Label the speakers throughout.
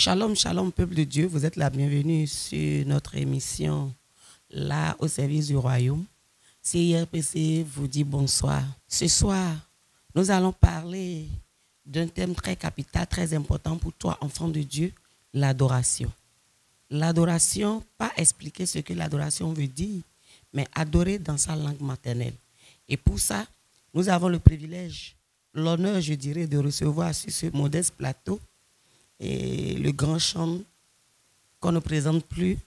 Speaker 1: Shalom, shalom, peuple de Dieu. Vous êtes la bienvenue sur notre émission, là, au service du royaume. CIRPC vous dit bonsoir. Ce soir, nous allons parler d'un thème très capital, très important pour toi, enfant de Dieu, l'adoration. L'adoration, pas expliquer ce que l'adoration veut dire, mais adorer dans sa langue maternelle. Et pour ça, nous avons le privilège, l'honneur, je dirais, de recevoir sur ce modeste plateau et le grand chant qu'on ne présente plus,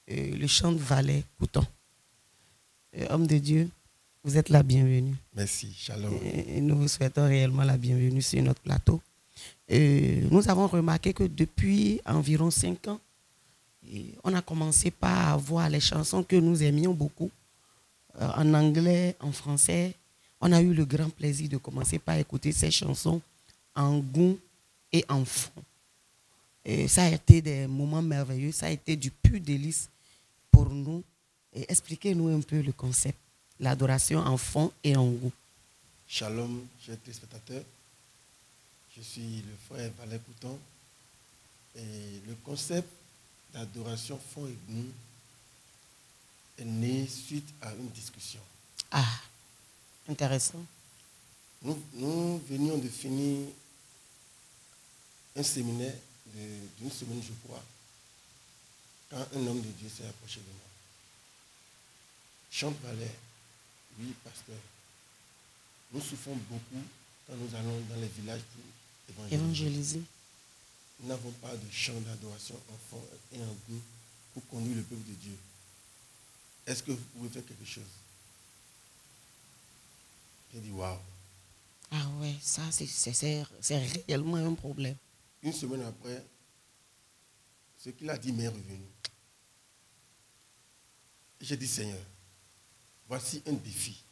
Speaker 1: le chant de Valais Couton. Homme de Dieu, vous êtes la bienvenue.
Speaker 2: Merci, shalom.
Speaker 1: Et nous vous souhaitons réellement la bienvenue sur notre plateau. Nous avons remarqué que depuis environ 5 ans, on a commencé par avoir les chansons que nous aimions beaucoup, en anglais, en français. On a eu le grand plaisir de commencer par écouter ces chansons en goût et en fond. Ça a été des moments merveilleux, ça a été du pur délice pour nous. Expliquez-nous un peu le concept, l'adoration en fond et en goût.
Speaker 2: Shalom, chers téléspectateurs. Je suis le frère Valais Couton. Et le concept d'adoration fond et goût est né suite à une discussion.
Speaker 1: Ah, intéressant.
Speaker 2: Nous venions de finir un séminaire d'une semaine, je crois, quand un homme de Dieu s'est approché de moi. Chante Valais, oui, pasteur. Nous souffrons beaucoup quand nous allons dans les villages pour évangéliser. Nous n'avons pas de chant d'adoration en fond et en goût pour conduire le peuple de Dieu. Est-ce que vous pouvez faire quelque chose? J'ai dit waouh.
Speaker 1: Ah ouais, ça c'est réellement un problème.
Speaker 2: Une semaine après, ce qu'il a dit m'est revenu. J'ai dit Seigneur, voici un défi.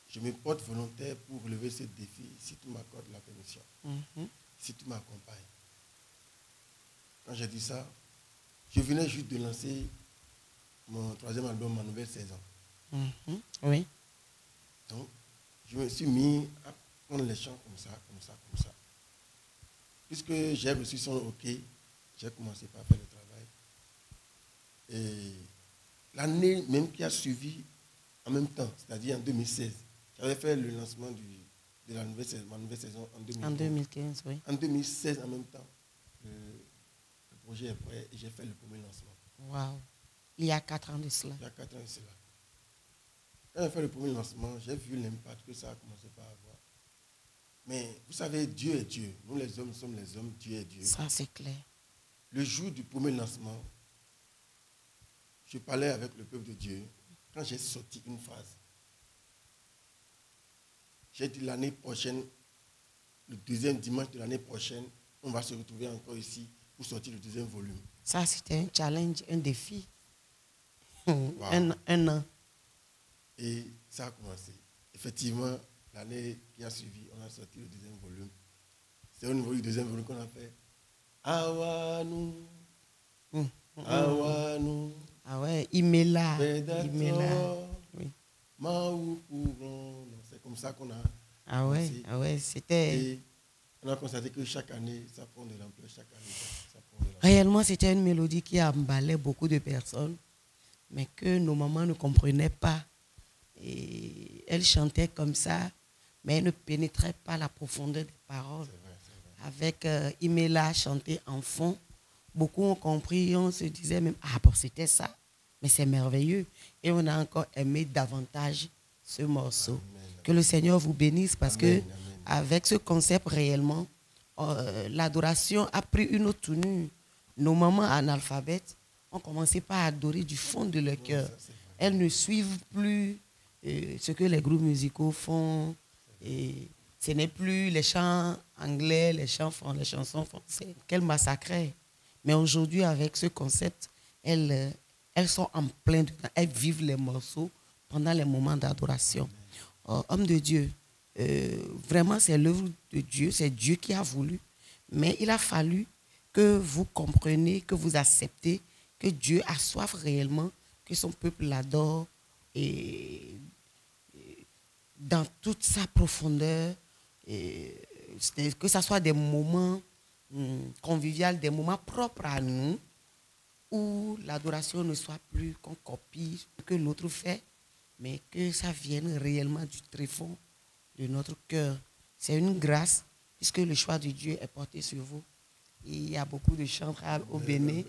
Speaker 2: Je me porte volontaire pour relever ce défi si tu m'accordes la permission. Si tu m'accompagnes. Quand j'ai dit ça, je venais juste de lancer mon 3e album, ma nouvelle saison.
Speaker 1: Oui.
Speaker 2: Donc, je me suis mis à prendre les chants comme ça. Puisque j'ai reçu son OK, j'ai commencé par faire le travail. Et l'année même qui a suivi, en même temps, c'est-à-dire en 2016, j'avais fait le lancement de ma nouvelle saison en 2015.
Speaker 1: Oui.
Speaker 2: En 2016, en même temps, le projet est prêt et j'ai fait le premier lancement.
Speaker 1: Waouh. Il y a 4 ans de cela.
Speaker 2: Il y a 4 ans de cela. Quand j'ai fait le premier lancement, j'ai vu l'impact que ça a commencé par avoir. Mais vous savez, Dieu est Dieu. Nous les hommes sommes les hommes, Dieu est Dieu.
Speaker 1: Ça c'est clair.
Speaker 2: Le jour du premier lancement, je parlais avec le peuple de Dieu. Quand j'ai sorti une phrase, j'ai dit l'année prochaine, le 2e dimanche de l'année prochaine, on va se retrouver encore ici pour sortir le 2e volume.
Speaker 1: Ça c'était un challenge, un défi.
Speaker 2: Wow.
Speaker 1: un an.
Speaker 2: Et ça a commencé. Effectivement, l'année qui a suivi, on a sorti le 2e volume. C'est au niveau du 2e volume qu'on a fait Awanu. Awanu.
Speaker 1: Ah ouais, Imela.
Speaker 2: Oui. C'est comme ça qu'on a.
Speaker 1: Ah ouais, c'était.
Speaker 2: Et on a constaté que chaque année, ça prend de l'ampleur. Chaque année,
Speaker 1: réellement, c'était une mélodie qui emballait beaucoup de personnes, mais que nos mamans ne comprenaient pas. Et elles chantaient comme ça, mais elles ne pénétraient pas la profondeur des paroles.
Speaker 2: C'est vrai.
Speaker 1: Avec Imela chanté en fond, beaucoup ont compris, on se disait même, ah bon, c'était ça, mais c'est merveilleux. Et on a encore aimé davantage ce morceau.
Speaker 2: Amen.
Speaker 1: Que le Seigneur vous bénisse parce
Speaker 2: Amen.
Speaker 1: que avec ce concept réellement, l'adoration a pris une autre tenue. Nos mamans analphabètes ont commencé par adorer du fond de leur cœur. Elles ne suivent plus ce que les groupes musicaux font. Et ce n'est plus les chants anglais, les chansons françaises qu'elles massacraient. Mais aujourd'hui, avec ce concept, elles sont en plein dedans. Elles vivent les morceaux pendant les moments d'adoration. Homme de Dieu, vraiment c'est l'œuvre de Dieu, c'est Dieu qui a voulu. Mais il a fallu que vous compreniez, que vous acceptez que Dieu a soif réellement, que son peuple l'adore et dans toute sa profondeur, que ce soit des moments conviviales, des moments propres à nous, où l'adoration ne soit plus qu'on copie ce que l'autre fait, mais que ça vienne réellement du tréfonds de notre cœur. C'est une grâce, puisque le choix de Dieu est porté sur vous. Et il y a beaucoup de chantres au Bénin,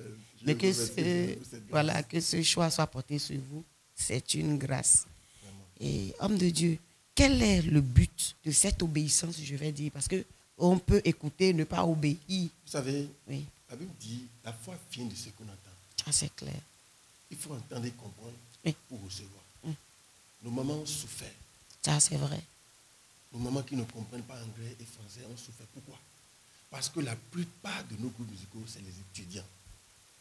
Speaker 1: mais que ce choix soit porté sur vous, c'est une grâce. Et homme de Dieu, quel est le but de cette obéissance, je vais dire, parce qu'on peut écouter, ne pas obéir.
Speaker 2: Vous savez,
Speaker 1: oui.
Speaker 2: La Bible dit, la foi vient de ce qu'on entend.
Speaker 1: Ah, c'est clair.
Speaker 2: Il faut entendre et comprendre pour recevoir. Nos mamans ont souffert.
Speaker 1: Ça, c'est vrai.
Speaker 2: Nos mamans qui ne comprennent pas anglais et français ont souffert. Pourquoi? Parce que la plupart de nos groupes musicaux, c'est les étudiants.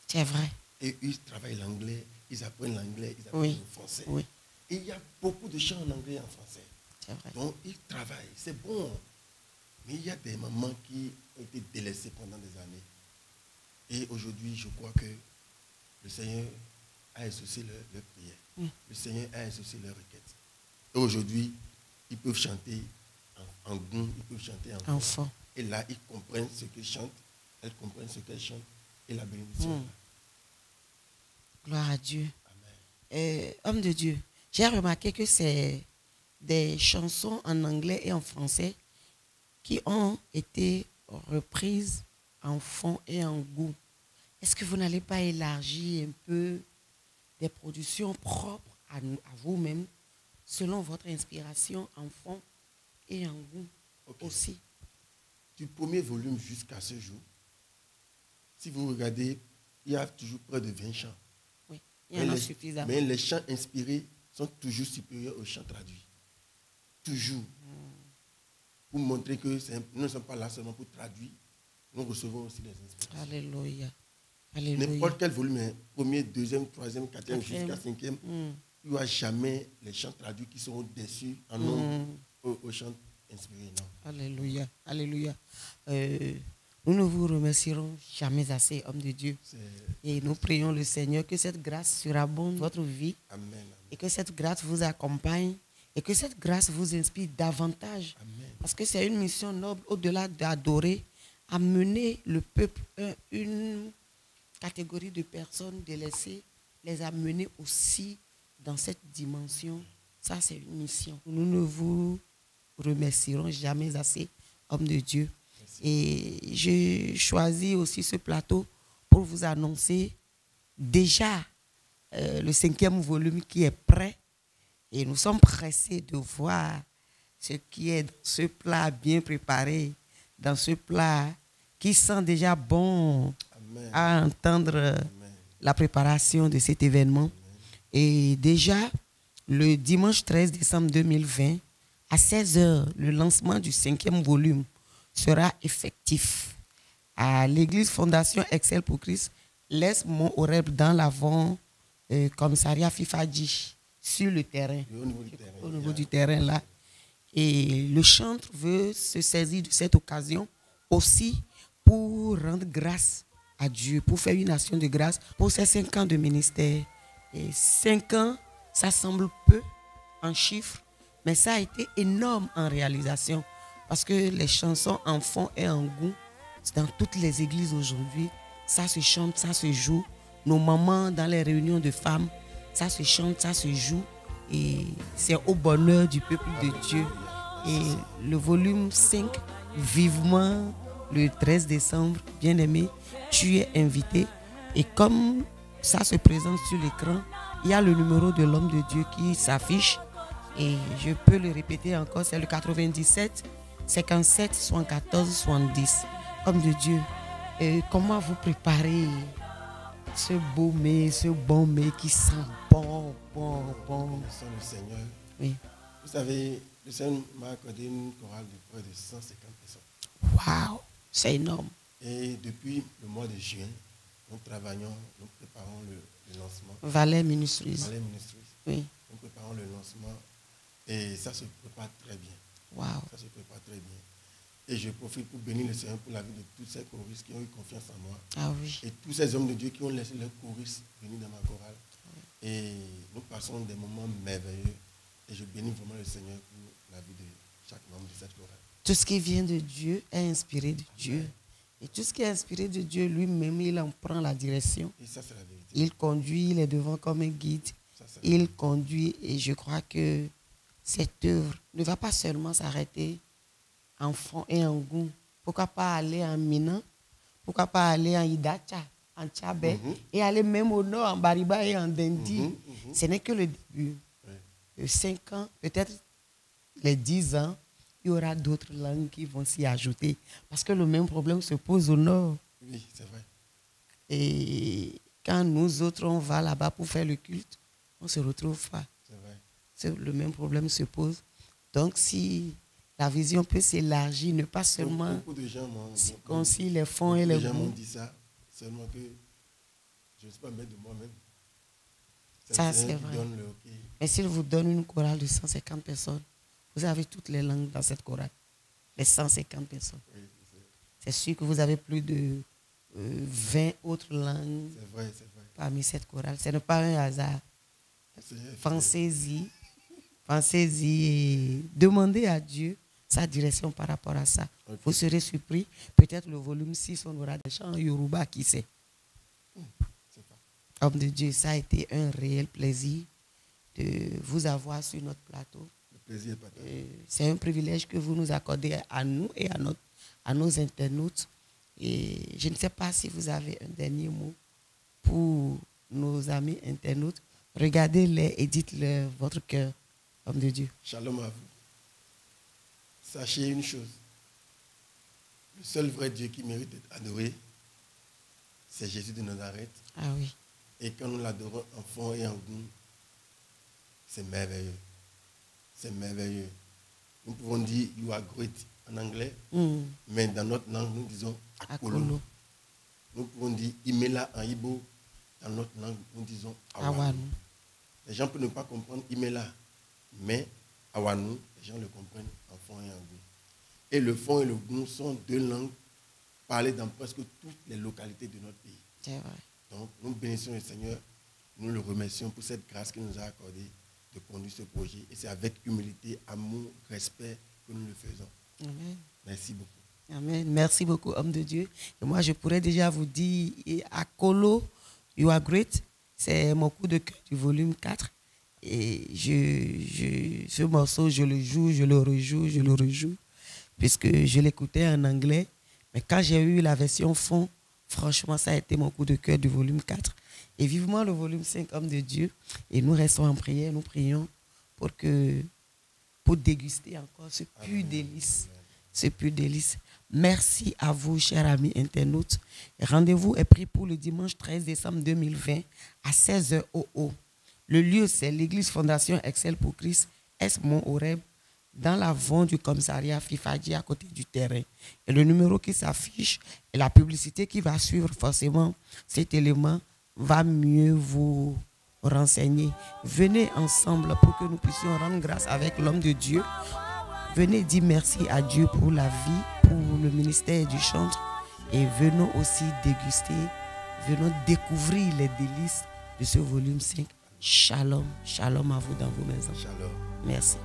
Speaker 1: C'est vrai.
Speaker 2: Et ils travaillent l'anglais, ils apprennent l'anglais, ils apprennent le français.
Speaker 1: Oui.
Speaker 2: Et il y a beaucoup de chants en anglais et en français.
Speaker 1: C'est vrai.
Speaker 2: Donc, ils travaillent. C'est bon. Mais il y a des mamans qui ont été délaissées pendant des années. Et aujourd'hui, je crois que le Seigneur a exaucé leur prière. Le Seigneur a exaucé leur requête. Et aujourd'hui, ils peuvent chanter en goût, ils peuvent chanter en enfant. Et là, ils comprennent ce qu'ils chantent, elles comprennent ce qu'elles chantent, et la bénédiction est là.
Speaker 1: Gloire à Dieu.
Speaker 2: Amen.
Speaker 1: Homme de Dieu, j'ai remarqué que c'est des chansons en anglais et en français qui ont été reprises en fond et en goût. Est-ce que vous n'allez pas élargir un peu des productions propres à vous-même, selon votre inspiration en fond et en goût aussi?
Speaker 2: Du premier volume jusqu'à ce jour, si vous regardez, il y a toujours près de 20 chants.
Speaker 1: Oui, il y en a suffisamment.
Speaker 2: Mais les chants inspirés sont toujours supérieurs aux chants traduits. Toujours. Pour montrer que nous ne sommes pas là seulement pour traduire, nous recevons aussi les inspirations.
Speaker 1: Alléluia. Alléluia.
Speaker 2: N'importe quel volume, premier, deuxième, troisième, quatrième, jusqu'à cinquième, il n'y aura jamais les chants traduits qui seront déçus en nombre aux chants inspirés. Non.
Speaker 1: Alléluia. Alléluia. Nous ne vous remercierons jamais assez, homme de Dieu. Et nous prions le Seigneur que cette grâce surabonde votre vie.
Speaker 2: Amen, amen.
Speaker 1: Et que cette grâce vous accompagne. Et que cette grâce vous inspire davantage.
Speaker 2: Amen.
Speaker 1: Parce que c'est une mission noble, au-delà d'adorer, amener le peuple, une catégorie de personnes délaissées, les amener aussi dans cette dimension. Ça, c'est une mission. Nous ne vous remercierons jamais assez, homme de Dieu. Merci. Et j'ai choisi aussi ce plateau pour vous annoncer déjà le 5e volume qui est prêt. Et nous sommes pressés de voir ce qui est dans ce plat bien préparé, dans ce plat qui sent déjà bon. Amen. À entendre Amen. La préparation de cet événement. Amen. Et déjà, le dimanche 13 décembre 2020, à 16h, le lancement du 5e volume sera effectif à l'église Fondation Excel pour Christ, l'Est Mont-Oreb dans l'avant commissariat Fifadji, sur le terrain, au niveau du terrain là. Et le chantre veut se saisir de cette occasion aussi pour rendre grâce à Dieu, pour faire une action de grâce pour ces 5 ans de ministère. Et 5 ans, ça semble peu en chiffres, mais ça a été énorme en réalisation. Parce que les chansons en fond et en goût, dans toutes les églises aujourd'hui, ça se chante, ça se joue. Nos mamans dans les réunions de femmes, ça se chante, ça se joue. Et c'est au bonheur du peuple de Dieu. Et le volume 5, vivement le 13 décembre, bien-aimé, tu es invité. Et comme ça se présente sur l'écran, il y a le numéro de l'homme de Dieu qui s'affiche. Et je peux le répéter encore, c'est le 97 57 74 70. Homme de Dieu, comment vous préparez ce beau mets, ce bon mets qui sent bon.
Speaker 2: Bénissons le Seigneur.
Speaker 1: Oui.
Speaker 2: Vous savez, le Seigneur m'a accordé une chorale de près de 150 personnes.
Speaker 1: Waouh, c'est énorme.
Speaker 2: Et depuis le mois de juin, nous travaillons, nous préparons le lancement.
Speaker 1: Valais Ministries.
Speaker 2: Valais Ministries.
Speaker 1: Oui.
Speaker 2: Nous préparons le lancement et ça se prépare très bien.
Speaker 1: Waouh.
Speaker 2: Ça se prépare très bien. Et je profite pour bénir le Seigneur pour la vie de tous ces choristes qui ont eu confiance en moi.
Speaker 1: Ah oui.
Speaker 2: Et tous ces hommes de Dieu qui ont laissé leurs choristes venir dans ma chorale. Oui. Et nous passons des moments merveilleux. Et je bénis vraiment le Seigneur pour la vie de chaque membre de cette chorale.
Speaker 1: Tout ce qui vient de Dieu est inspiré de Dieu. Et tout ce qui est inspiré de Dieu lui-même, il en prend la direction.
Speaker 2: Et ça, c'est la vérité.
Speaker 1: Il conduit, il est devant comme un guide.
Speaker 2: Ça,
Speaker 1: Il conduit et je crois que cette œuvre ne va pas seulement s'arrêter en fond et en goût. Pourquoi pas aller en Mina? Pourquoi pas aller en Idacha, en Tchabé, et aller même au nord, en Bariba et en Dendi? Ce n'est que le début. De 5 ans, peut-être les 10 ans, il y aura d'autres langues qui vont s'y ajouter. Parce que le même problème se pose au nord.
Speaker 2: Oui, c'est vrai.
Speaker 1: Et quand nous autres, on va là-bas pour faire le culte, on ne se retrouve pas.
Speaker 2: C'est vrai.
Speaker 1: Le même problème se pose. Donc, si la vision peut s'élargir, ne pas seulement
Speaker 2: beaucoup de gens
Speaker 1: concilier les fonds et les
Speaker 2: goûts. Les gens m'ont
Speaker 1: goûts.
Speaker 2: dit ça, seulement que je ne suis pas maître de moi-même.
Speaker 1: Ça, c'est vrai. Mais s'il vous donne une chorale de 150 personnes, vous avez toutes les langues dans cette chorale. Les 150 personnes.
Speaker 2: Oui,
Speaker 1: c'est sûr que vous avez plus de 20 autres langues parmi cette chorale. Ce n'est pas un hasard. Pensez-y. Pensez-y et demandez à Dieu sa direction par rapport à ça. Okay. Vous serez surpris. Peut-être le volume 6, on aura des chants en Yoruba, qui sait. Homme de Dieu, ça a été un réel plaisir de vous avoir sur notre plateau.
Speaker 2: Le plaisir est partagé.
Speaker 1: C'est un privilège que vous nous accordez à nous et à nos internautes. Et je ne sais pas si vous avez un dernier mot pour nos amis internautes. Regardez-les et dites-leur votre cœur, homme de Dieu.
Speaker 2: Shalom à vous. Sachez une chose. Le seul vrai Dieu qui mérite d'être adoré, c'est Jésus de Nazareth.
Speaker 1: Ah oui.
Speaker 2: Et quand nous l'adorons en fond et en goût, c'est merveilleux. C'est merveilleux. Nous pouvons dire you are great en anglais, mais dans notre langue, nous disons Akolo. Nous pouvons dire Imela en Ibo. Dans notre langue, nous disons Awanu. Les gens peuvent ne pas comprendre Imela, mais Awanu, les gens le comprennent en fond et en goût. Et le fond et le goût sont deux langues parlées dans presque toutes les localités de notre pays.
Speaker 1: C'est vrai.
Speaker 2: Donc, nous bénissons le Seigneur, nous le remercions pour cette grâce qu'il nous a accordée de conduire ce projet. Et c'est avec humilité, amour, respect que nous le faisons.
Speaker 1: Amen.
Speaker 2: Merci beaucoup.
Speaker 1: Amen. Merci beaucoup, homme de Dieu. Et moi, je pourrais déjà vous dire, Akolo, you are great. C'est mon coup de cœur du volume 4. Et ce morceau, je le joue, je le rejoue, puisque je l'écoutais en anglais. Mais quand j'ai eu la version fond, franchement, ça a été mon coup de cœur du volume 4. Et vivement le volume 5, homme de Dieu. Et nous restons en prière, nous prions pour déguster encore ce pur délice. Ce pur délice. Merci à vous, chers amis internautes. Rendez-vous est pris pour le dimanche 13 décembre 2020 à 16h au. Le lieu, c'est l'église Fondation Excel pour Christ, Mont-Oreb, dans l'avant du commissariat Fifadji à côté du terrain. Et le numéro qui s'affiche et la publicité qui va suivre, forcément, cet élément va mieux vous renseigner. Venez ensemble pour que nous puissions rendre grâce avec l'homme de Dieu. Venez dire merci à Dieu pour la vie, pour le ministère du chantre. Et venons aussi déguster, venons découvrir les délices de ce volume 5. Shalom, shalom à vous dans vos maisons.
Speaker 2: Shalom.
Speaker 1: Merci.